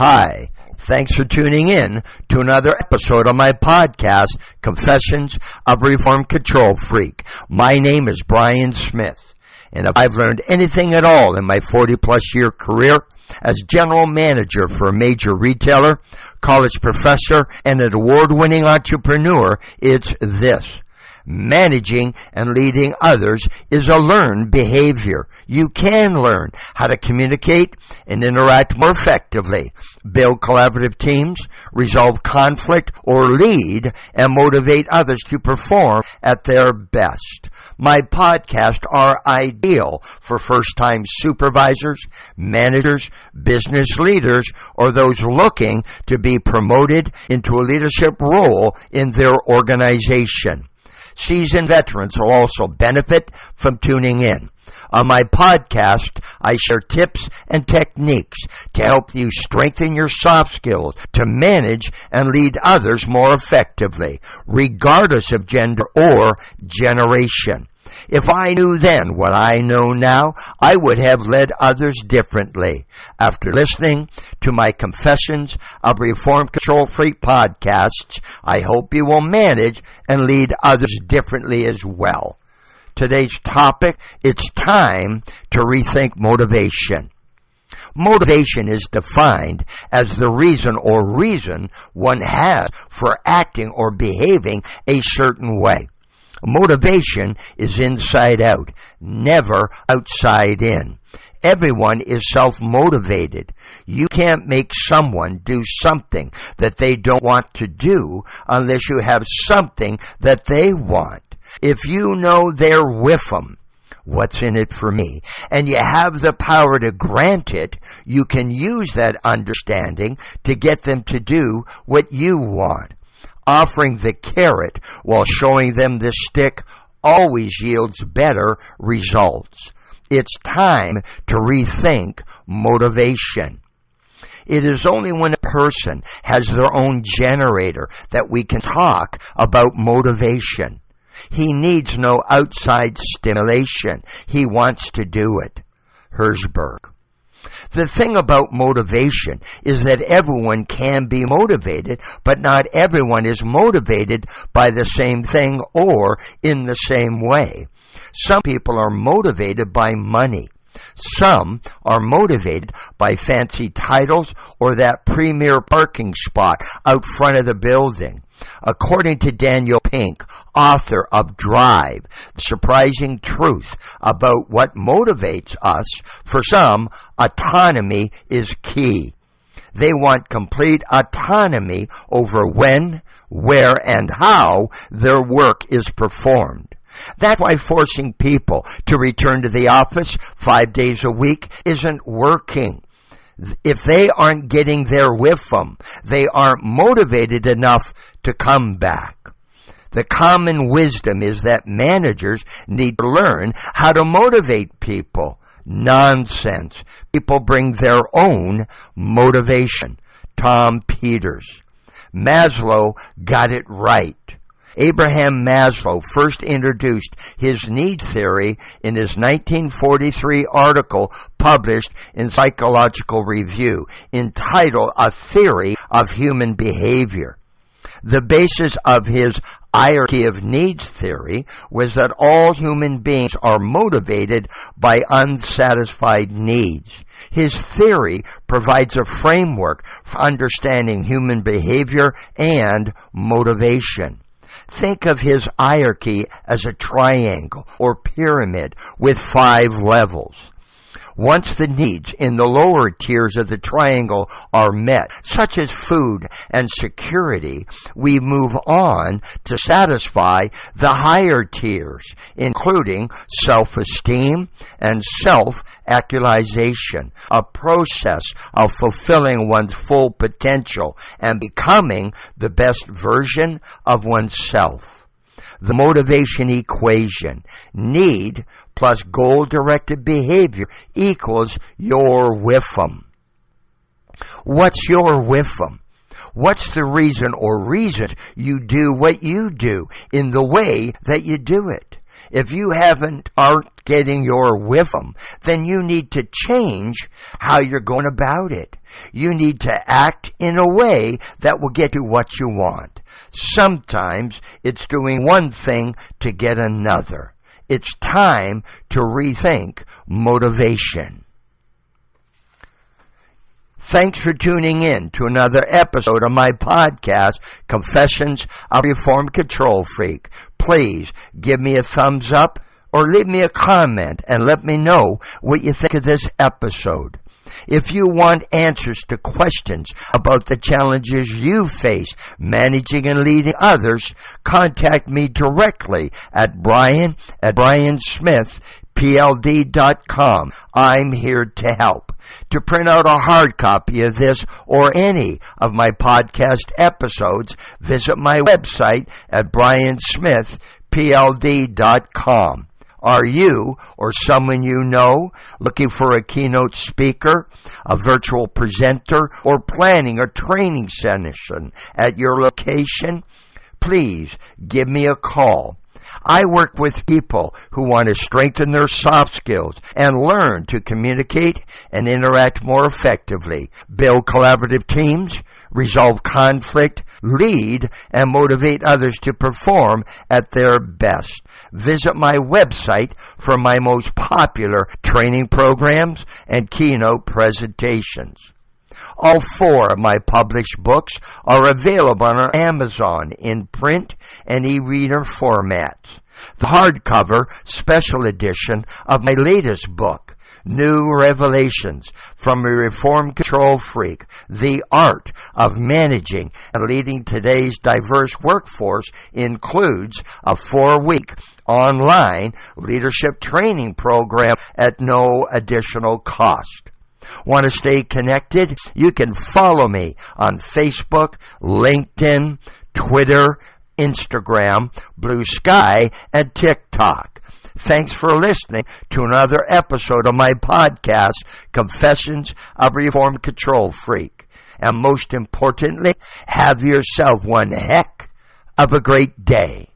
Hi, thanks for tuning in to another episode of my podcast, Confessions of a Reformed Control Freak. My name is Brian Smith, and if I've learned anything at all in my 40-plus year career as general manager for a major retailer, college professor, and an award-winning entrepreneur, it's this. Managing and leading others is a learned behavior. You can learn how to communicate and interact more effectively, build collaborative teams, resolve conflict, or lead and motivate others to perform at their best. My podcasts are ideal for first-time supervisors, managers, business leaders, or those looking to be promoted into a leadership role in their organization. Seasoned veterans will also benefit from tuning in. On my podcast, I share tips and techniques to help you strengthen your soft skills to manage and lead others more effectively, regardless of gender or generation. If I knew then what I know now, I would have led others differently. After listening to my Confessions of Reformed Control Freak podcasts, I hope you will manage and lead others differently as well. Today's topic, it's time to rethink motivation. Motivation is defined as the reason or reason one has for acting or behaving a certain way. Motivation is inside out, never outside in. Everyone is self-motivated. You can't make someone do something that they don't want to do unless you have something that they want. If you know their WIIFM, what's in it for me, and you have the power to grant it, you can use that understanding to get them to do what you want. Offering the carrot while showing them the stick always yields better results. It's time to rethink motivation. It is only when a person has their own generator that we can talk about motivation. He needs no outside stimulation. He wants to do it. Herzberg. The thing about motivation is that everyone can be motivated, but not everyone is motivated by the same thing or in the same way. Some people are motivated by money. Some are motivated by fancy titles or that premier parking spot out front of the building. According to Daniel Pink, author of Drive, the surprising truth about what motivates us, for some, autonomy is key. They want complete autonomy over when, where, and how their work is performed. That's why forcing people to return to the office 5 days a week isn't working. If they aren't getting their WIIFM, they aren't motivated enough to come back. The common wisdom is that managers need to learn how to motivate people. Nonsense. People bring their own motivation. Tom Peters. Maslow got it right. Abraham Maslow first introduced his need theory in his 1943 article published in Psychological Review entitled A Theory of Human Behavior. The basis of his hierarchy of needs theory was that all human beings are motivated by unsatisfied needs. His theory provides a framework for understanding human behavior and motivation. Think of his hierarchy as a triangle or pyramid with 5 levels. Once the needs in the lower tiers of the triangle are met, such as food and security, we move on to satisfy the higher tiers, including self-esteem and self-actualization, a process of fulfilling one's full potential and becoming the best version of oneself. The motivation equation, need plus goal-directed behavior equals your WIIFM. What's your WIIFM? What's the reason or reasons you do what you do in the way that you do it? If you aren't getting your WIIFM, then you need to change how you're going about it. You need to act in a way that will get you what you want. Sometimes it's doing one thing to get another. It's time to rethink motivation. Thanks for tuning in to another episode of my podcast, Confessions of a Reformed Control Freak. Please give me a thumbs up or leave me a comment and let me know what you think of this episode. If you want answers to questions about the challenges you face managing and leading others, contact me directly at brian@smith-PLD.com. I'm here to help. To print out a hard copy of this or any of my podcast episodes, visit my website at briansmith-PLD.com. Are you or someone you know looking for a keynote speaker, a virtual presenter, or planning a training session at your location? Please give me a call. I work with people who want to strengthen their soft skills and learn to communicate and interact more effectively, build collaborative teams, resolve conflict, lead, and motivate others to perform at their best. Visit my website for my most popular training programs and keynote presentations. All 4 of my published books are available on Amazon in print and e-reader formats. The hardcover special edition of my latest book, New Revelations from a Reformed Control Freak, The Art of Managing and Leading Today's Diverse Workforce, includes a 4-week online leadership training program at no additional cost. Want to stay connected? You can follow me on Facebook, LinkedIn, Twitter, Instagram, Blue Sky, and TikTok. Thanks for listening to another episode of my podcast, Confessions of a Reformed Control Freak. And most importantly, have yourself one heck of a great day.